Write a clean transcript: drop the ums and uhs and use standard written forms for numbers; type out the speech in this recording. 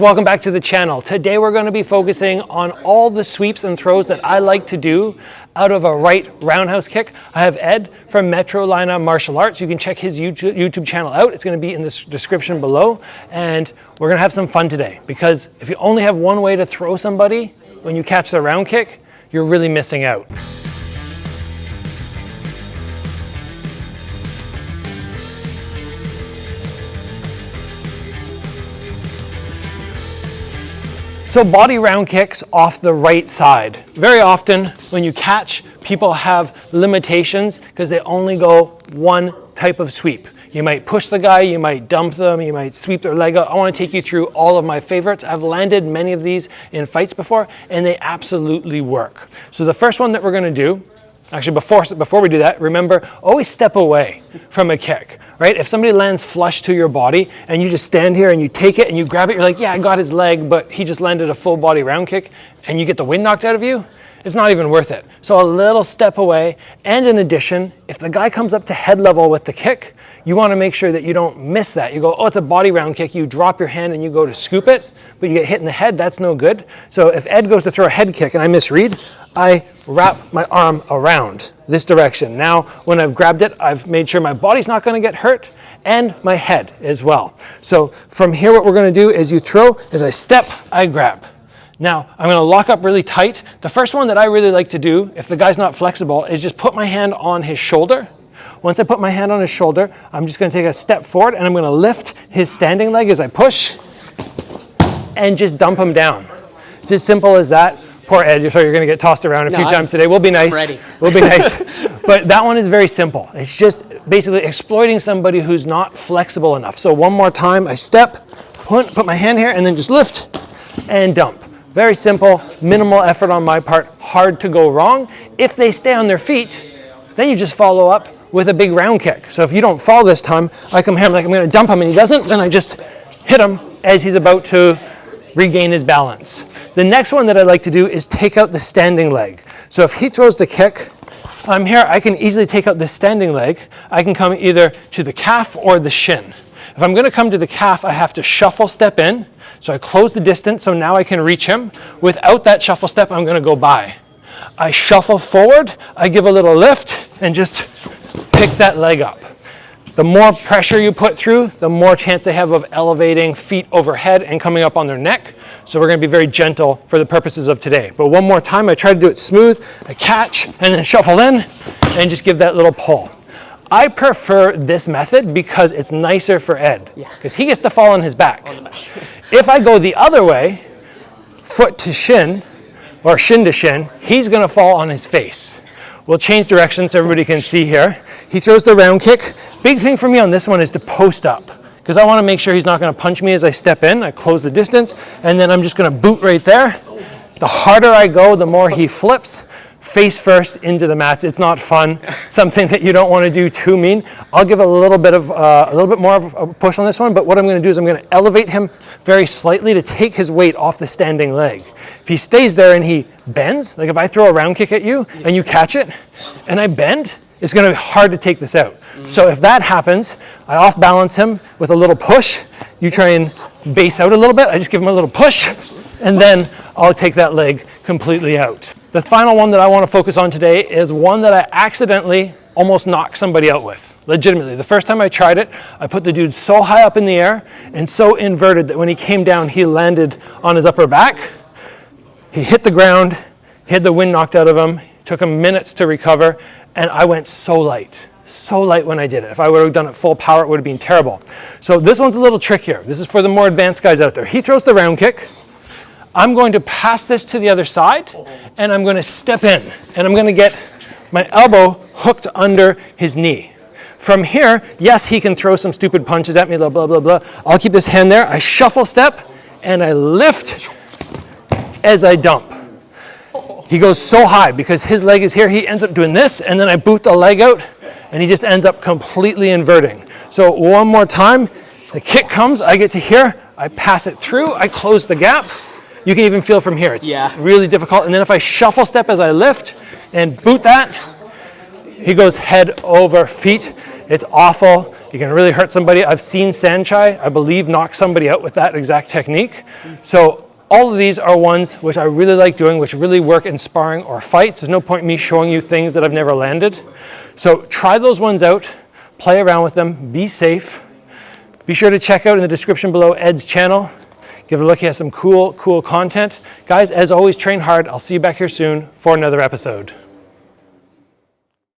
Welcome back to the channel. Today we're going to be focusing on all the sweeps and throws that I like to do out of a right roundhouse kick. I have Ed from Metrolina Martial Arts. You can check his YouTube channel out. It's going to be in the description below. And we're going to have some fun today because if you only have one way to throw somebody when you catch the round kick, you're really missing out. So body round kicks off the right side. Very often when you catch, people have limitations because they only go one type of sweep. You might push the guy, you might dump them, you might sweep their leg out. I want to take you through all of my favorites. I've landed many of these in fights before and they absolutely work. So the first one that we're going to do, actually before we do that, remember, always step away from a kick, right? If somebody lands flush to your body and you just stand here and you take it and you grab it, you're like, yeah, I got his leg, but he just landed a full body round kick and you get the wind knocked out of you, it's not even worth it. So a little step away. And in addition, if the guy comes up to head level with the kick, you want to make sure that you don't miss that. You go, oh, it's a body round kick. You drop your hand and you go to scoop it, but you get hit in the head. That's no good. So if Ed goes to throw a head kick and I misread, I wrap my arm around this direction. Now, when I've grabbed it, I've made sure my body's not going to get hurt and my head as well. So from here, what we're going to do is you throw, as I step, I grab. Now, I'm going to lock up really tight. The first one that I really like to do, if the guy's not flexible, is just put my hand on his shoulder. Once I put my hand on his shoulder, I'm just going to take a step forward and I'm going to lift his standing leg as I push and just dump him down. It's as simple as that. Poor Ed, you're going to get tossed around a few times today. We'll be nice. Ready. We'll be nice. But that one is very simple. It's just basically exploiting somebody who's not flexible enough. So one more time, I step, put my hand here and then just lift and dump. Very simple, minimal effort on my part, hard to go wrong. If they stay on their feet, then you just follow up with a big round kick. So if you don't fall this time, I come here, I'm like, I'm going to dump him and he doesn't, then I just hit him as he's about to regain his balance. The next one that I like to do is take out the standing leg. So if he throws the kick, I'm here, I can easily take out the standing leg. I can come either to the calf or the shin. If I'm going to come to the calf, I have to shuffle step in. So I close the distance, so now I can reach him. Without that shuffle step, I'm going to go by. I shuffle forward, I give a little lift, and just pick that leg up. The more pressure you put through, the more chance they have of elevating feet overhead and coming up on their neck. So we're going to be very gentle for the purposes of today. But one more time, I try to do it smooth. I catch, and then shuffle in, and just give that little pull. I prefer this method because it's nicer for Ed, because he gets to fall on his back. If I go the other way, foot to shin, or shin to shin, he's going to fall on his face. We'll change direction so everybody can see here. He throws the round kick. Big thing for me on this one is to post up, because I want to make sure he's not going to punch me as I step in. I close the distance, and then I'm just going to boot right there. The harder I go, the more he flips. Face first into the mats. It's not fun. Something that you don't want to do too mean. I'll give a little bit more of a push on this one, but what I'm going to do is I'm going to elevate him very slightly to take his weight off the standing leg. If he stays there and he bends, like if I throw a round kick at you and you catch it and I bend, it's going to be hard to take this out. So if that happens, I off balance him with a little push. You try and base out a little bit. I just give him a little push and then I'll take that leg completely out. The final one that I want to focus on today is one that I accidentally almost knocked somebody out with, legitimately. The first time I tried it, I put the dude so high up in the air and so inverted that when he came down, he landed on his upper back. He hit the ground, he had the wind knocked out of him. It took him minutes to recover, and I went so light when I did it. If I would have done it full power, it would have been terrible. So this one's a little trickier. This is for the more advanced guys out there. He throws the round kick. I'm going to pass this to the other side, and I'm going to step in, and I'm going to get my elbow hooked under his knee. From here, yes, he can throw some stupid punches at me, blah, blah, blah, blah. I'll keep this hand there. I shuffle step, and I lift as I dump. He goes so high because his leg is here. He ends up doing this, and then I boot the leg out, and he just ends up completely inverting. So one more time, the kick comes, I get to here, I pass it through, I close the gap. You can even feel from here. It's really difficult. And then if I shuffle step as I lift and boot that, He goes head over feet. It's awful. You can really hurt somebody. I've seen Sanchai, I believe, knock somebody out with that exact technique. So all of these are ones which I really like doing, which really work in sparring or fights. There's no point in me showing you things that I've never landed. So try those ones out, play around with them, be safe. Be sure to check out in the description below Ed's channel. Give it a look, he has some cool content. Guys, as always, train hard. I'll see you back here soon for another episode.